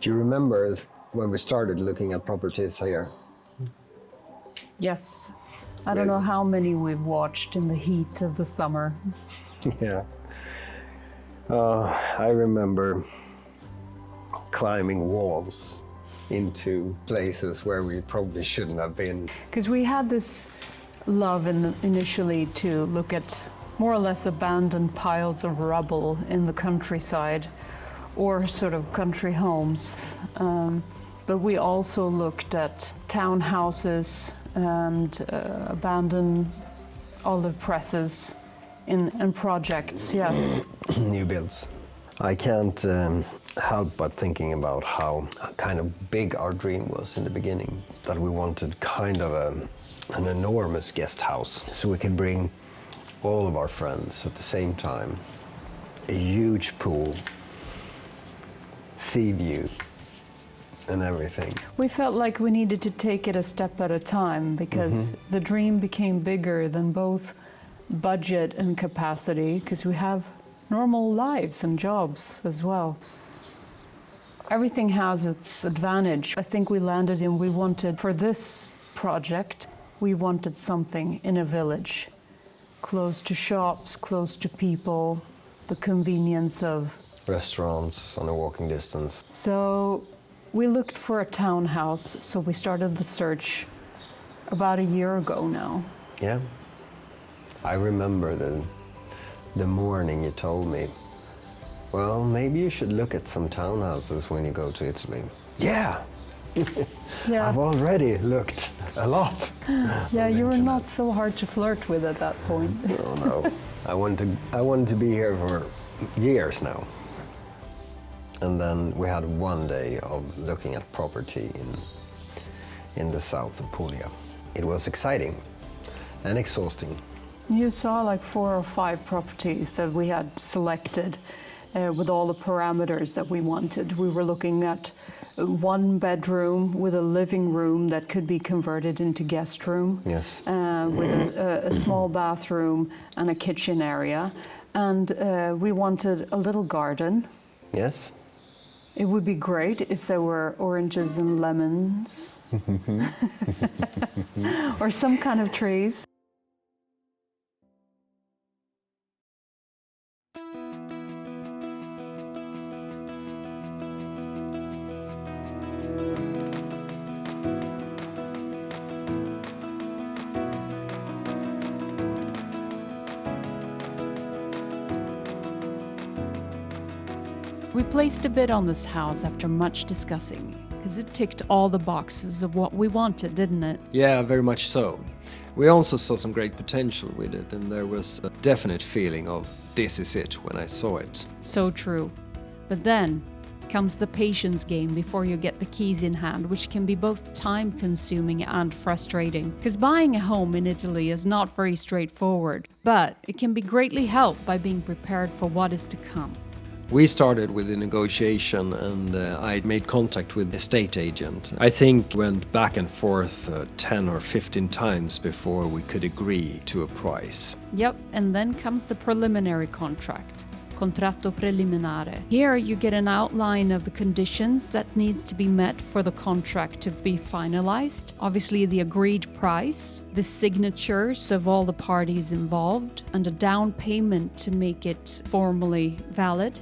Do you remember when we started looking at properties here? Yes. I don't know how many we've watched in the heat of the summer. Yeah. I remember climbing walls into places where we probably shouldn't have been. Because we had this love initially to look at more or less abandoned piles of rubble in the countryside or sort of country homes. But we also looked at townhouses and abandoned olive presses in projects, yes. New builds. I can't help but thinking about how kind of big our dream was in the beginning, that we wanted kind of an enormous guest house so we could bring all of our friends at the same time, a huge pool, sea view and everything. We felt like we needed to take it a step at a time because the dream became bigger than both budget and capacity, because we have normal lives and jobs as well. Everything has its advantage. I think we landed in, we wanted, for this project, we wanted something in a village, close to shops, close to people, the convenience of Restaurants on a walking distance. So we looked for a townhouse, so we started the search about a year ago now. Yeah. I remember the morning you told me, well, maybe you should look at some townhouses when you go to Italy. Yeah. Yeah. I've already looked a lot. Yeah, you were not so hard to flirt with at that point. Oh no. I wanted to be here for years now. And then we had one day of looking at property in the south of Puglia. It was exciting and exhausting. You saw like 4 or 5 properties that we had selected with all the parameters that we wanted. We were looking at 1 bedroom with a living room that could be converted into guest room. Yes. With a small bathroom and a kitchen area. And we wanted a little garden. Yes. It would be great if there were oranges and lemons. Or some kind of trees. We placed a bid on this house after much discussing, because it ticked all the boxes of what we wanted, didn't it? Yeah, very much so. We also saw some great potential with it, and there was a definite feeling of this is it when I saw it. So true. But then comes the patience game before you get the keys in hand, which can be both time-consuming and frustrating. Because buying a home in Italy is not very straightforward, but it can be greatly helped by being prepared for what is to come. We started with the negotiation and I made contact with the estate agent. I think went back and forth 10 or 15 times before we could agree to a price. Yep, and then comes the preliminary contract. Contratto preliminare. Here you get an outline of the conditions that needs to be met for the contract to be finalized. Obviously the agreed price, the signatures of all the parties involved, and a down payment to make it formally valid.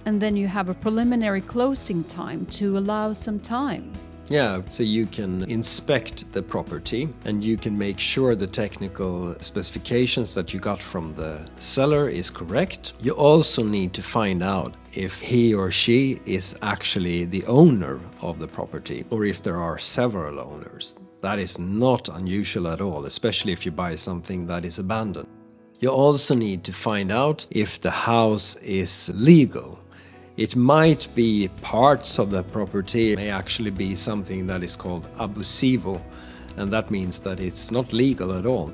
And then you have a preliminary closing time to allow some time. Yeah, so you can inspect the property and you can make sure the technical specifications that you got from the seller is correct. You also need to find out if he or she is actually the owner of the property or if there are several owners. That is not unusual at all, especially if you buy something that is abandoned. You also need to find out if the house is legal. It might be parts of the property, may actually be something that is called abusivo, and that means that it's not legal at all.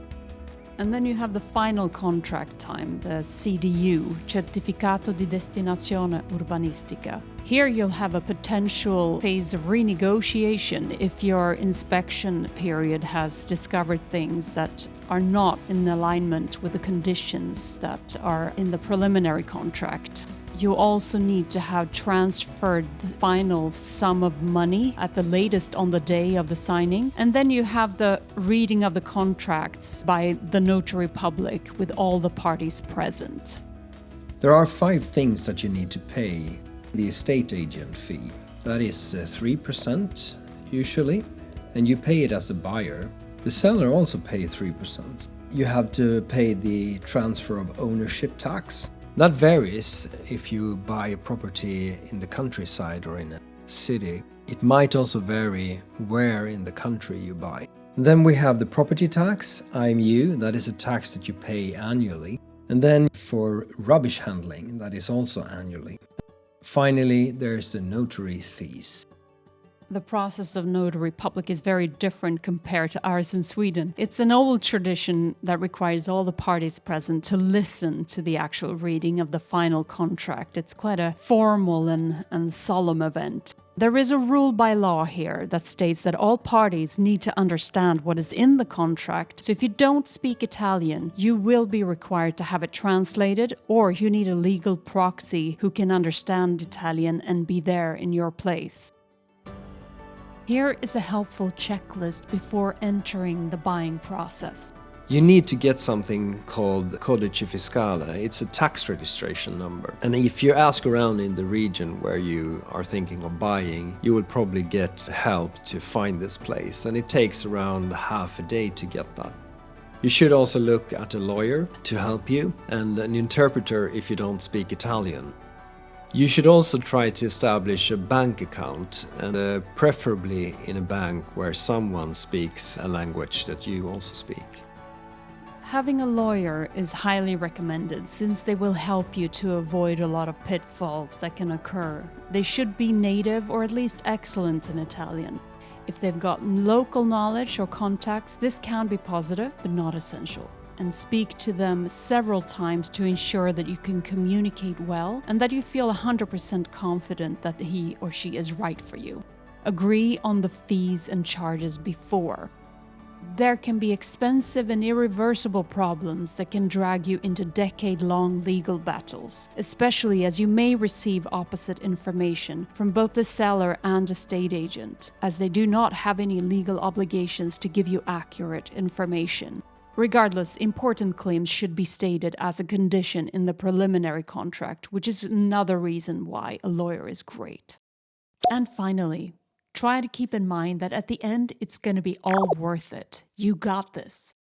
And then you have the final contract time, the CDU, Certificato di Destinazione Urbanistica. Here you'll have a potential phase of renegotiation if your inspection period has discovered things that are not in alignment with the conditions that are in the preliminary contract. You also need to have transferred the final sum of money at the latest on the day of the signing. And then you have the reading of the contracts by the notary public with all the parties present. There are 5 things that you need to pay the estate agent fee. That is 3% usually, and you pay it as a buyer. The seller also pays 3%. You have to pay the transfer of ownership tax. That varies if you buy a property in the countryside or in a city. It might also vary where in the country you buy. Then we have the property tax, IMU, that is a tax that you pay annually. And then for rubbish handling, that is also annually. Finally, there's the notary fees. The process of notary public is very different compared to ours in Sweden. It's an old tradition that requires all the parties present to listen to the actual reading of the final contract. It's quite a formal and solemn event. There is a rule by law here that states that all parties need to understand what is in the contract. So if you don't speak Italian, you will be required to have it translated, or you need a legal proxy who can understand Italian and be there in your place. Here is a helpful checklist before entering the buying process. You need to get something called Codice Fiscale. It's a tax registration number. And if you ask around in the region where you are thinking of buying, you will probably get help to find this place. And it takes around half a day to get that. You should also look at a lawyer to help you and an interpreter if you don't speak Italian. You should also try to establish a bank account, and preferably in a bank where someone speaks a language that you also speak. Having a lawyer is highly recommended since they will help you to avoid a lot of pitfalls that can occur. They should be native or at least excellent in Italian. If they've got local knowledge or contacts, this can be positive but not essential. And speak to them several times to ensure that you can communicate well and that you feel 100% confident that he or she is right for you. Agree on the fees and charges before. There can be expensive and irreversible problems that can drag you into decade-long legal battles, especially as you may receive opposite information from both the seller and estate agent, as they do not have any legal obligations to give you accurate information. Regardless, important claims should be stated as a condition in the preliminary contract, which is another reason why a lawyer is great. And finally, try to keep in mind that at the end, it's going to be all worth it. You got this.